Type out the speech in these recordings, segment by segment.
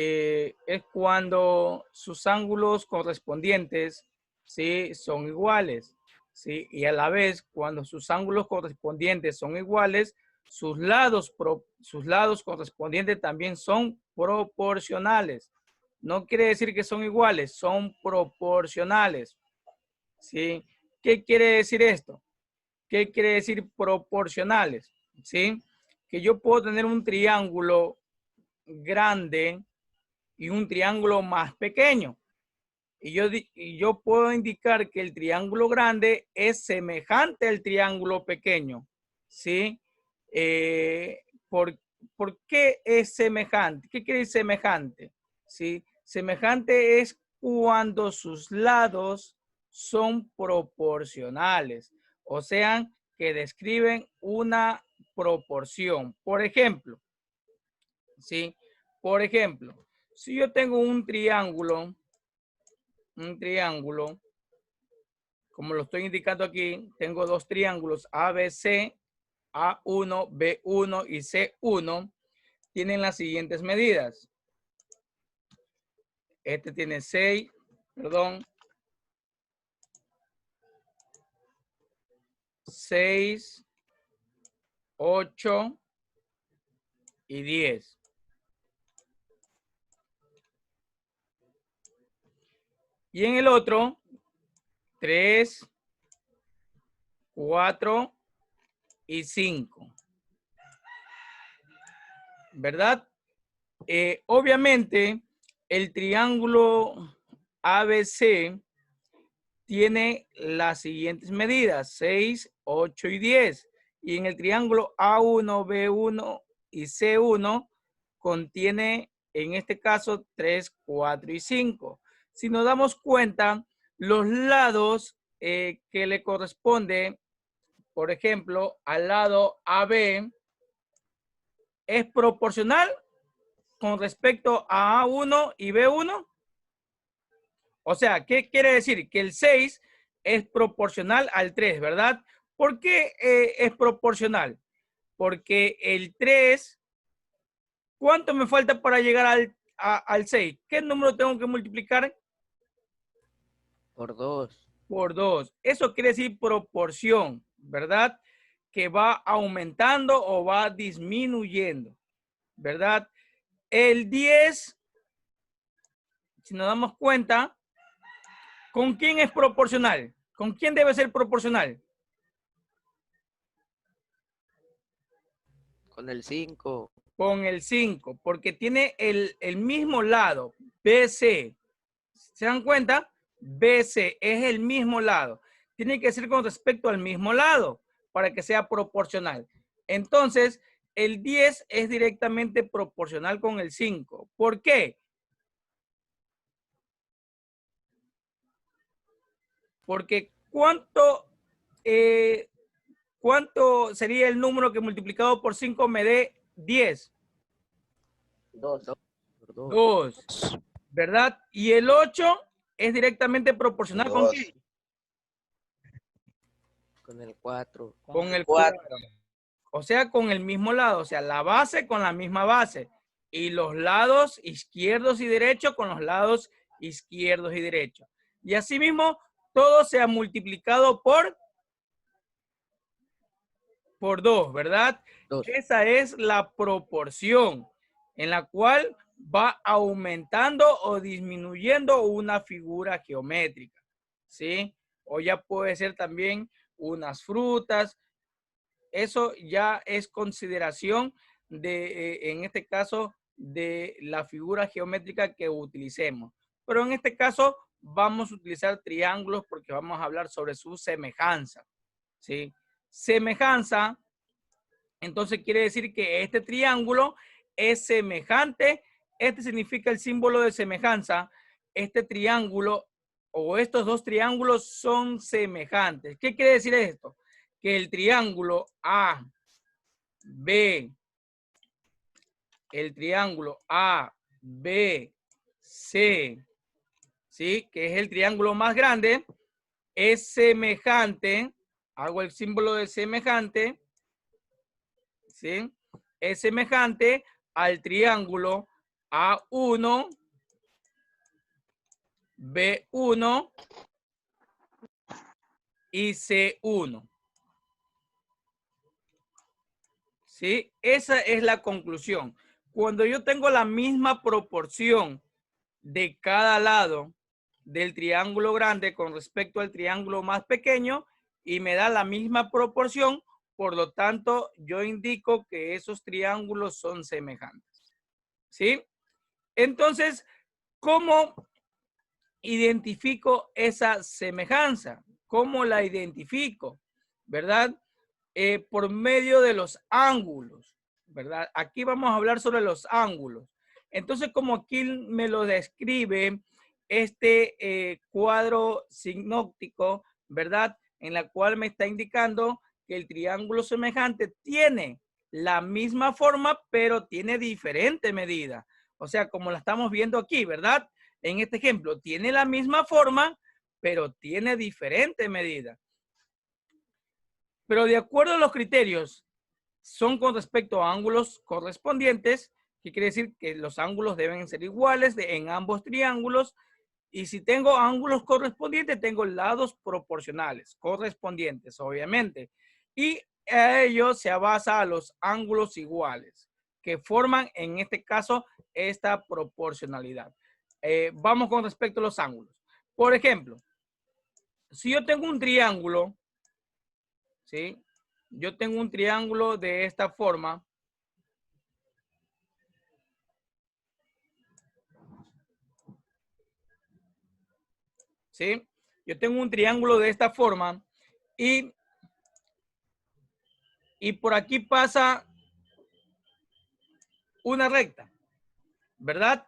es cuando sus ángulos correspondientes, ¿sí?, son iguales, ¿sí? Y a la vez, cuando sus ángulos correspondientes son iguales, sus lados correspondientes también son proporcionales. No quiere decir que son iguales, son proporcionales, ¿sí? ¿Qué quiere decir esto? ¿Qué quiere decir proporcionales? ¿Sí? Que yo puedo tener un triángulo grande y un triángulo más pequeño. Y yo puedo indicar que el triángulo grande es semejante al triángulo pequeño. ¿Sí? Eh, ¿por, ¿Por qué es semejante? ¿Qué quiere decir semejante? ¿Sí? Semejante es cuando sus lados son proporcionales, o sea, que describen una proporción. Por ejemplo, ¿sí? Por ejemplo, si yo tengo un triángulo, como lo estoy indicando aquí, tengo dos triángulos ABC, A1, B1 y C1, tienen las siguientes medidas. Este tiene 6, 8 y 10. Y en el otro, 3, 4 y 5. ¿Verdad? Obviamente, el triángulo ABC tiene las siguientes medidas, 6, 8 y 10. Y en el triángulo A1, B1 y C1 contiene, en este caso, 3, 4 y 5. Si nos damos cuenta, los lados que le corresponde, por ejemplo, al lado AB, es proporcional con respecto a A1 y B1. O sea, ¿qué quiere decir? Que el 6 es proporcional al 3, ¿verdad? ¿Por qué es proporcional? Porque el 3, ¿cuánto me falta para llegar al 6? ¿Qué número tengo que multiplicar? Por 2. Por 2. Eso quiere decir proporción, ¿verdad? Que va aumentando o va disminuyendo, ¿verdad? El 10, si nos damos cuenta, ¿con quién es proporcional? ¿Con quién debe ser proporcional? Con el 5. Con el 5, porque tiene el mismo lado, BC. ¿Se dan cuenta? BC es el mismo lado. Tiene que ser con respecto al mismo lado para que sea proporcional. Entonces, el 10 es directamente proporcional con el 5. ¿Por qué? Porque ¿cuánto sería el número que multiplicado por 5 me dé 10? 2. 2, ¿verdad? Y el 8 es directamente proporcional ¿con qué? Con el 4. Con el 4. O sea, con el mismo lado. O sea, la base con la misma base. Y los lados izquierdos y derechos con los lados izquierdos y derechos. Y asimismo, todo se ha multiplicado por 2, ¿verdad? 2. Esa es la proporción en la cual va aumentando o disminuyendo una figura geométrica, ¿sí? O ya puede ser también unas frutas. Eso ya es consideración de, en este caso, de la figura geométrica que utilicemos. Pero en este caso vamos a utilizar triángulos porque vamos a hablar sobre su semejanza, ¿sí? Semejanza, entonces quiere decir que este triángulo es semejante. Este significa el símbolo de semejanza. Este triángulo o estos dos triángulos son semejantes. ¿Qué quiere decir esto? Que el triángulo A, B, el triángulo A, B, C, ¿sí? Que es el triángulo más grande, es semejante, hago el símbolo de semejante, ¿sí? Es semejante al triángulo A1, B1 y C1. ¿Sí? Esa es la conclusión. Cuando yo tengo la misma proporción de cada lado del triángulo grande con respecto al triángulo más pequeño y me da la misma proporción, por lo tanto, yo indico que esos triángulos son semejantes. ¿Sí? Entonces, ¿cómo identifico esa semejanza? ¿Cómo la identifico? ¿Verdad? Por medio de los ángulos, ¿verdad? Aquí vamos a hablar sobre los ángulos. Entonces, como aquí me lo describe este cuadro sinóptico, ¿verdad? En la cual me está indicando que el triángulo semejante tiene la misma forma, pero tiene diferente medida. O sea, como la estamos viendo aquí, ¿verdad? En este ejemplo, tiene la misma forma, pero tiene diferente medida. Pero de acuerdo a los criterios, son con respecto a ángulos correspondientes, que quiere decir que los ángulos deben ser iguales en ambos triángulos. Y si tengo ángulos correspondientes, tengo lados proporcionales, correspondientes, obviamente. Y a ello se basa a los ángulos iguales, que forman, en este caso, esta proporcionalidad. Vamos con respecto a los ángulos. Por ejemplo, si yo tengo un triángulo, ¿sí? Yo tengo un triángulo de esta forma. ¿Sí? Yo tengo un triángulo de esta forma y por aquí pasa una recta, ¿verdad?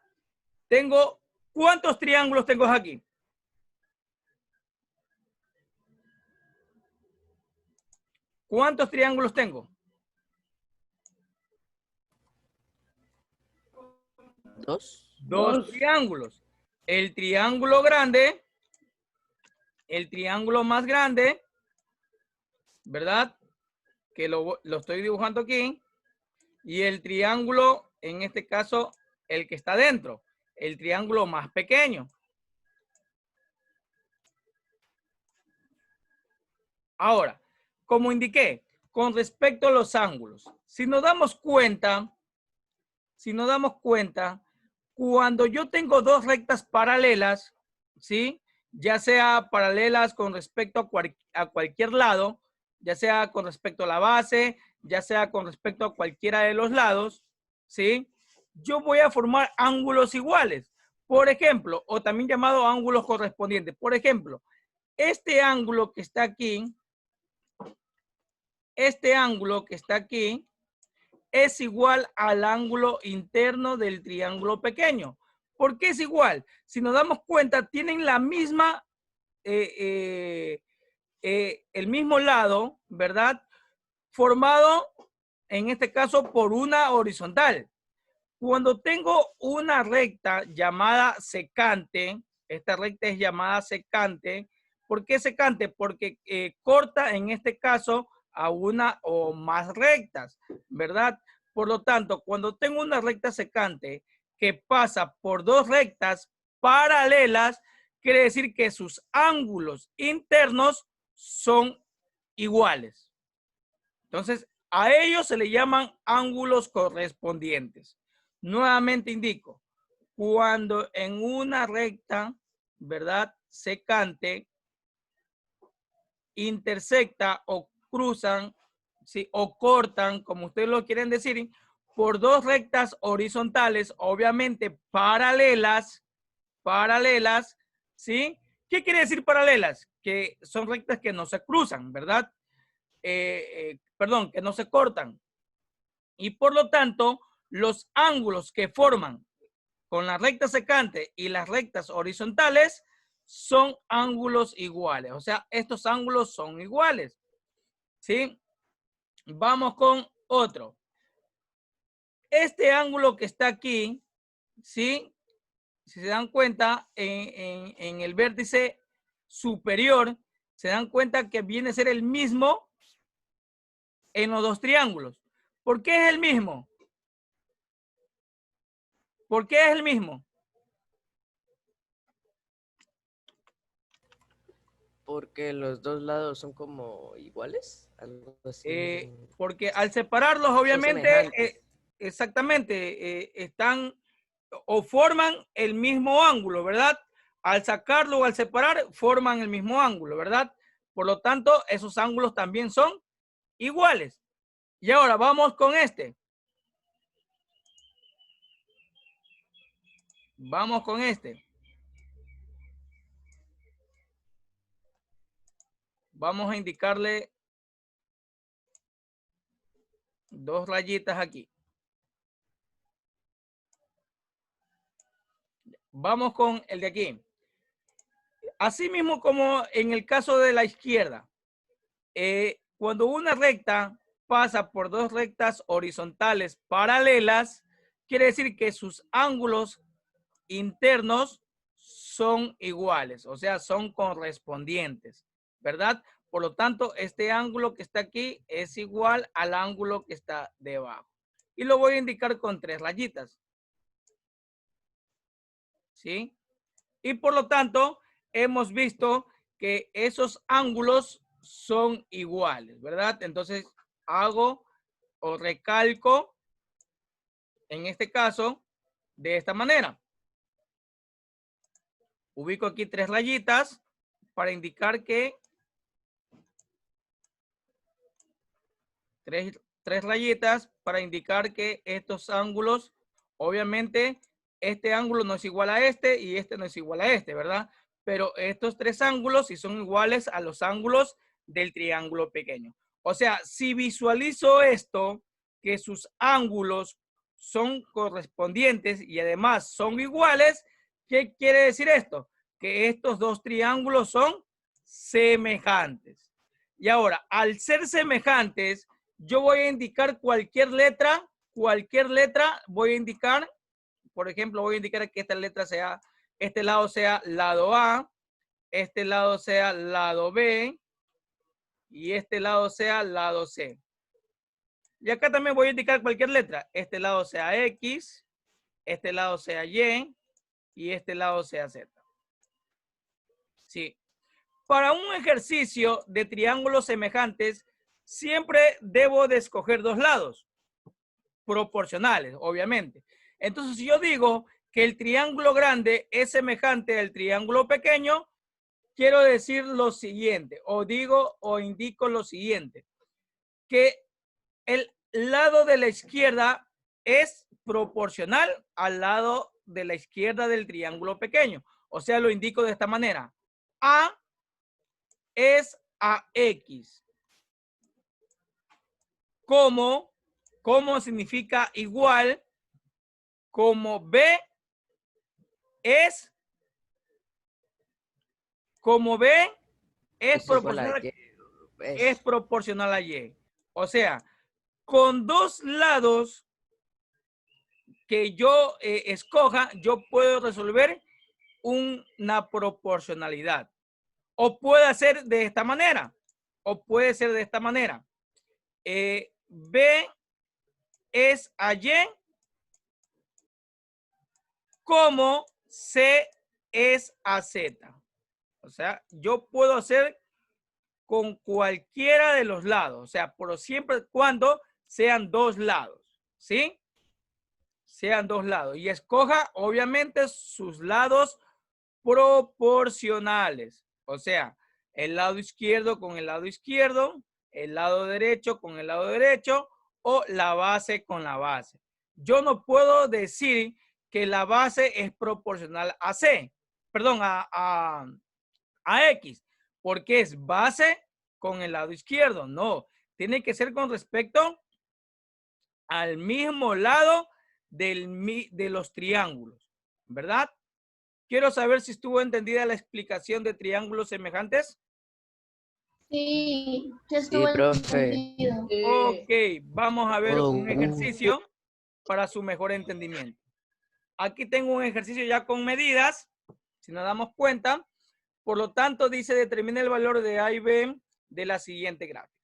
Tengo, ¿cuántos triángulos tengo aquí? ¿Cuántos triángulos tengo? Dos triángulos. El triángulo grande, el triángulo más grande, ¿verdad? Que lo estoy dibujando aquí. Y el triángulo, en este caso, el que está dentro, el triángulo más pequeño. Ahora, como indiqué, con respecto a los ángulos, si nos damos cuenta, cuando yo tengo dos rectas paralelas, ¿sí? Ya sea paralelas con respecto a cualquier lado, ya sea con respecto a la base, ya sea con respecto a cualquiera de los lados, ¿sí? Yo voy a formar ángulos iguales. Por ejemplo, o también llamado ángulos correspondientes. Por ejemplo, este ángulo que está aquí, es igual al ángulo interno del triángulo pequeño. ¿Por qué es igual? Si nos damos cuenta, tienen la misma, el mismo lado, ¿verdad? Formado, en este caso, por una horizontal. Cuando tengo una recta llamada secante, esta recta es llamada secante. ¿Por qué secante? Porque corta, en este caso, a una o más rectas, ¿verdad? Por lo tanto, cuando tengo una recta secante que pasa por dos rectas paralelas, quiere decir que sus ángulos internos son iguales. Entonces, a ellos se le llaman ángulos correspondientes. Nuevamente indico, cuando en una recta, ¿verdad? Secante, intersecta o cruzan, ¿sí? O cortan, como ustedes lo quieren decir, por dos rectas horizontales, obviamente paralelas, ¿sí? ¿Qué quiere decir paralelas? Que son rectas que no se cruzan, ¿verdad? Perdón, que no se cortan. Y por lo tanto, los ángulos que forman con la recta secante y las rectas horizontales son ángulos iguales. O sea, estos ángulos son iguales. ¿Sí? Vamos con otro. Este ángulo que está aquí, ¿sí? Si se dan cuenta, en el vértice superior, se dan cuenta que viene a ser el mismo en los dos triángulos. ¿Por qué es el mismo? ¿Por qué es el mismo? Porque los dos lados son como iguales. Algo así. Porque al separarlos, Son obviamente, semejantes. exactamente, están o forman el mismo ángulo, ¿verdad? Al sacarlo o al separar, forman el mismo ángulo, ¿verdad? Por lo tanto, esos ángulos también son iguales. Y ahora vamos con este. Vamos con este. Vamos a indicarle dos rayitas aquí. Vamos con el de aquí. Asimismo como en el caso de la izquierda, cuando una recta pasa por dos rectas horizontales paralelas, quiere decir que sus ángulos internos son iguales, o sea, son correspondientes, ¿verdad? Por lo tanto, este ángulo que está aquí es igual al ángulo que está debajo. Y lo voy a indicar con tres rayitas. ¿Sí? Y por lo tanto, hemos visto que esos ángulos son iguales, ¿verdad? Entonces, hago o recalco, en este caso, de esta manera. Ubico aquí tres rayitas para indicar que tres rayitas para indicar que estos ángulos, obviamente, este ángulo no es igual a este y este no es igual a este, ¿verdad? Pero estos tres ángulos sí son iguales a los ángulos del triángulo pequeño. O sea, si visualizo esto, que sus ángulos son correspondientes y además son iguales, ¿qué quiere decir esto? Que estos dos triángulos son semejantes. Y ahora, al ser semejantes, yo voy a indicar cualquier letra voy a indicar, por ejemplo, voy a indicar que esta letra sea, este lado sea lado A, este lado sea lado B y este lado sea lado C. Y acá también voy a indicar cualquier letra, este lado sea X, este lado sea Y y este lado sea Z. Sí. Para un ejercicio de triángulos semejantes, siempre debo de escoger dos lados proporcionales, obviamente. Entonces, si yo digo que el triángulo grande es semejante al triángulo pequeño, quiero decir lo siguiente, o digo o indico lo siguiente, que el lado de la izquierda es proporcional al lado de la izquierda del triángulo pequeño. O sea, lo indico de esta manera. A es a X. Como significa igual, como B es, como B es proporcional a Y. O sea, con dos lados que yo escoja, yo puedo resolver una proporcionalidad. O puede ser de esta manera, o puede ser de esta manera. B es a Y como C es a Z. O sea, yo puedo hacer con cualquiera de los lados, o sea, pero siempre cuando sean dos lados, ¿sí? Sean dos lados. Y escoja, obviamente, sus lados proporcionales. O sea, el lado izquierdo con el lado izquierdo, el lado derecho con el lado derecho o la base con la base. Yo no puedo decir que la base es proporcional a C, perdón, a X, porque es base con el lado izquierdo. No, tiene que ser con respecto al mismo lado de los triángulos, ¿verdad? Quiero saber si estuvo entendida la explicación de triángulos semejantes. Sí, ya Sí, estuvo profe. entendido. Ok, vamos a ver Todo un gusto. ejercicio para su mejor entendimiento. Aquí tengo un ejercicio ya con medidas, si nos damos cuenta. Por lo tanto, dice determina el valor de A y B de la siguiente gráfica.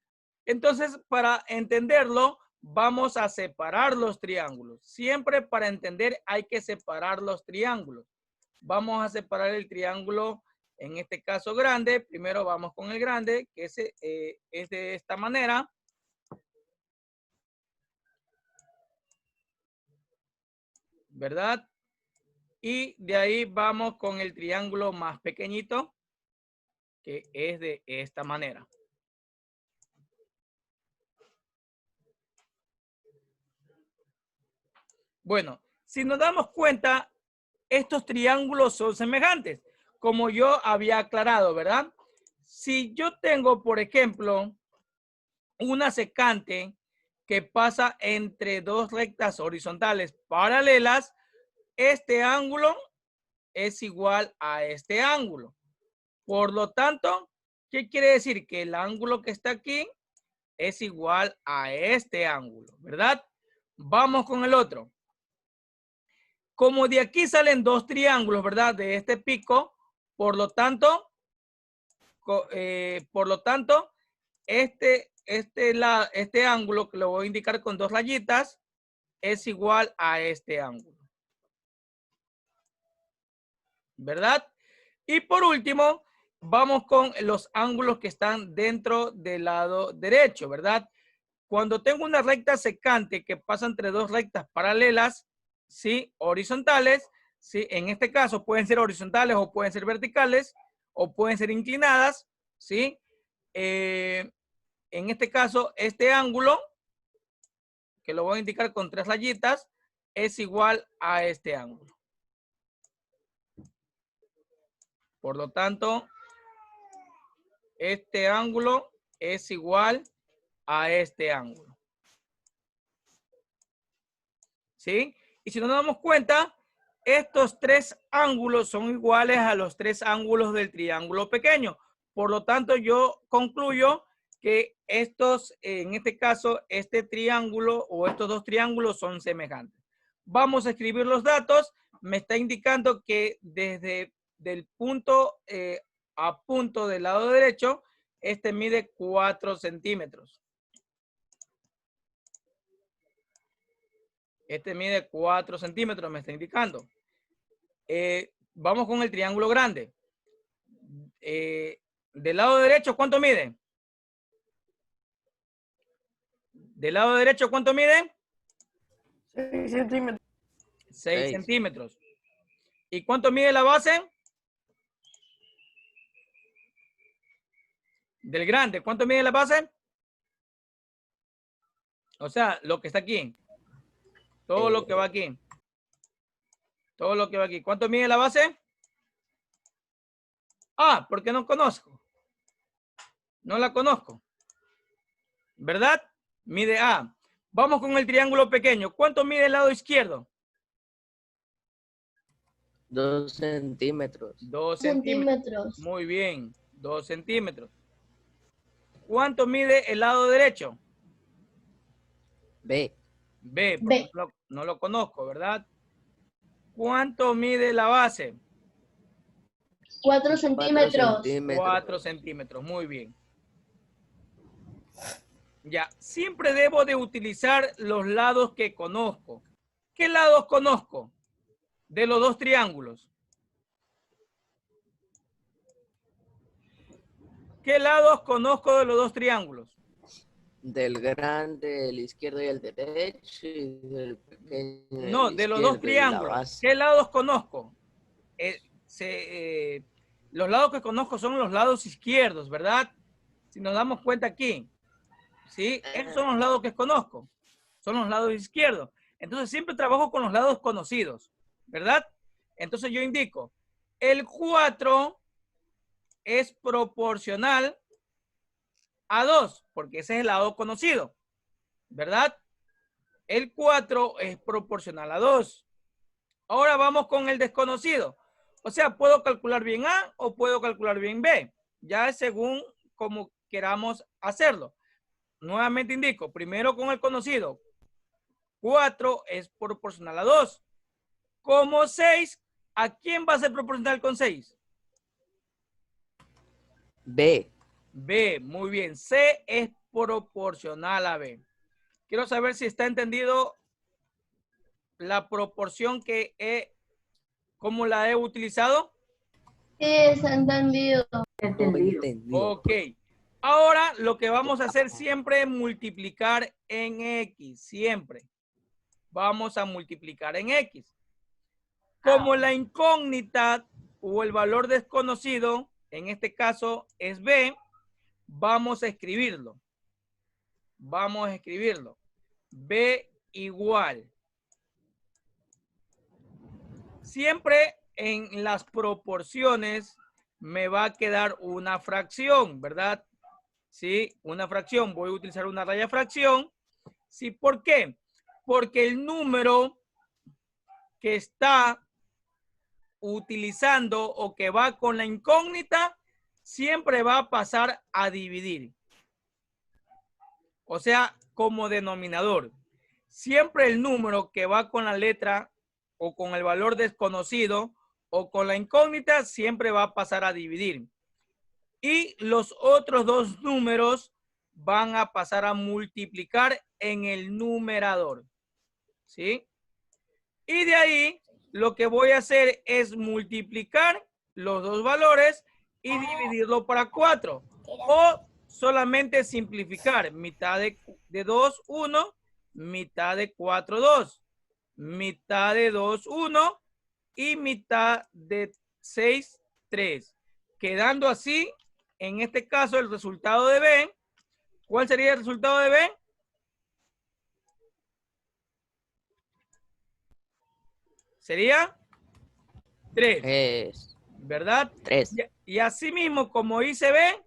Entonces, para entenderlo, vamos a separar los triángulos. Siempre para entender hay que separar los triángulos. Vamos a separar el triángulo, en este caso grande. Primero vamos con el grande, que es de esta manera. ¿Verdad? Y de ahí vamos con el triángulo más pequeñito, que es de esta manera. Bueno, si nos damos cuenta, estos triángulos son semejantes, como yo había aclarado, ¿verdad? Si yo tengo, por ejemplo, una secante que pasa entre dos rectas horizontales paralelas, este ángulo es igual a este ángulo. Por lo tanto, ¿qué quiere decir? Que el ángulo que está aquí es igual a este ángulo, ¿verdad? Vamos con el otro. Como de aquí salen dos triángulos, ¿verdad? De este pico, por lo tanto, este ángulo que lo voy a indicar con dos rayitas es igual a este ángulo, ¿verdad? Y por último, vamos con los ángulos que están dentro del lado derecho, ¿verdad? Cuando tengo una recta secante que pasa entre dos rectas paralelas, ¿sí? Horizontales, ¿sí? En este caso pueden ser horizontales o pueden ser verticales o pueden ser inclinadas, ¿sí? En este caso, este ángulo, que lo voy a indicar con tres rayitas, es igual a este ángulo. Por lo tanto, este ángulo es igual a este ángulo. ¿Sí? Y si no nos damos cuenta, estos tres ángulos son iguales a los tres ángulos del triángulo pequeño. Por lo tanto, yo concluyo que estos, en este caso, este triángulo o estos dos triángulos son semejantes. Vamos a escribir los datos. Me está indicando que desde del punto a punto del lado derecho, este mide 4 centímetros. Este mide 4 centímetros, me está indicando. Vamos con el triángulo grande. Del lado derecho, ¿cuánto mide? Del lado derecho, ¿cuánto mide? 6 centímetros. 6 centímetros. ¿Y cuánto mide la base? Del grande, ¿cuánto mide la base? O sea, lo que está aquí. Todo lo que va aquí. Todo lo que va aquí. ¿Cuánto mide la base? Ah, porque no conozco. No la conozco. ¿Verdad? Mide A. Vamos con el triángulo pequeño. ¿Cuánto mide el lado izquierdo? 2 centímetros. 2 centímetros. Muy bien. 2 centímetros. ¿Cuánto mide el lado derecho? B. B, porque no lo conozco, ¿verdad? ¿Cuánto mide la base? 4 centímetros. 4 centímetros, muy bien. Ya, siempre debo de utilizar los lados que conozco. ¿Qué lados conozco de los dos triángulos? ¿Qué lados conozco de los dos triángulos? Del grande, el izquierdo y el derecho, y del pequeño. No, de los dos triángulos. ¿Qué lados conozco? Los lados que conozco son los lados izquierdos, ¿verdad? Si nos damos cuenta aquí, ¿sí? Esos son los lados que conozco. Son los lados izquierdos. Entonces siempre trabajo con los lados conocidos, ¿verdad? Entonces yo indico, el 4 es proporcional a 2, porque ese es el lado conocido, ¿verdad? El 4 es proporcional a 2. Ahora vamos con el desconocido. O sea, puedo calcular bien A o puedo calcular bien B. Ya es según como queramos hacerlo. Nuevamente indico, primero con el conocido. 4 es proporcional a 2. Como 6, ¿a quién va a ser proporcional con 6? B. B, muy bien. C es proporcional a B. Quiero saber si está entendido la proporción cómo la he utilizado. Sí, está entendido. Ok. Ahora lo que vamos a hacer siempre es multiplicar en X. Siempre. Vamos a multiplicar en X. Como la incógnita o el valor desconocido, en este caso es B, vamos a escribirlo. Vamos a escribirlo. B igual. Siempre en las proporciones me va a quedar una fracción, ¿verdad? Sí, una fracción. Voy a utilizar una raya fracción. Sí, ¿por qué? Porque el número que está utilizando o que va con la incógnita siempre va a pasar a dividir. O sea, como denominador. Siempre el número que va con la letra o con el valor desconocido o con la incógnita siempre va a pasar a dividir. Y los otros dos números van a pasar a multiplicar en el numerador. ¿Sí? Y de ahí lo que voy a hacer es multiplicar los dos valores y dividirlo para 4. O solamente simplificar mitad de 2, 1, mitad de 4, 2, mitad de 2, 1 y mitad de 6, 3. Quedando así, en este caso, el resultado de B. ¿Cuál sería el resultado de B? Sería 3. ¿Verdad? 3. Y así mismo, como hice B,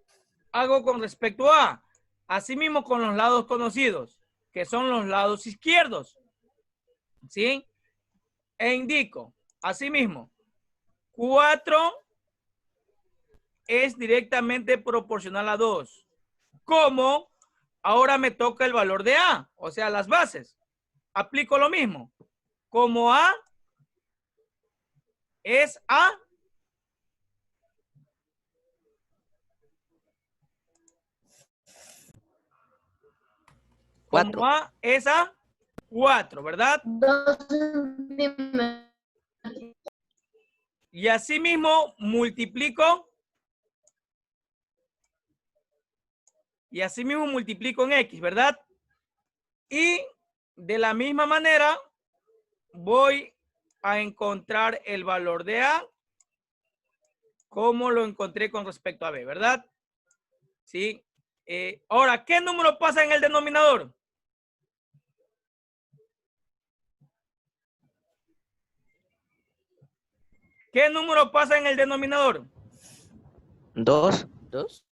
hago con respecto a A. Así mismo con los lados conocidos, que son los lados izquierdos. ¿Sí? E indico, así mismo, 4 es directamente proporcional a 2. Como ahora me toca el valor de A, o sea, las bases. Aplico lo mismo. Como A es A, como A es a 4, ¿verdad? 2 centímetros. Y así mismo multiplico. Y así mismo multiplico en X, ¿verdad? Y de la misma manera voy a encontrar el valor de A como lo encontré con respecto a B, ¿verdad? Sí. Ahora, ¿qué número pasa en el denominador? ¿Qué número pasa en el denominador? 2.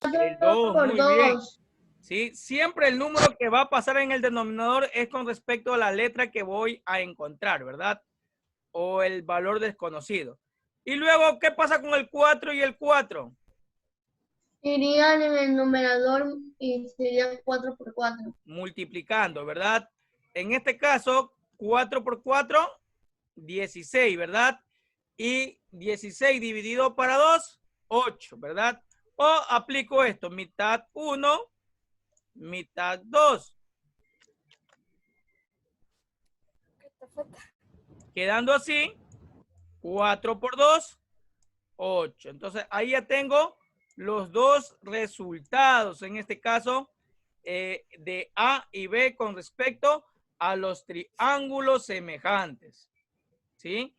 El 2, por muy bien. 2. ¿Sí? Siempre el número que va a pasar en el denominador es con respecto a la letra que voy a encontrar, ¿verdad? O el valor desconocido. Y luego, ¿qué pasa con el 4 y el 4? Irían en el numerador y serían 4 por 4. Multiplicando, ¿verdad? En este caso, 4 por 4, 16, ¿verdad? Y 16 dividido para 2, 8, ¿verdad? O aplico esto, mitad 1, mitad 2. Quedando así, 4 por 2, 8. Entonces, ahí ya tengo los dos resultados, en este caso, de A y B con respecto a los triángulos semejantes. ¿Sí?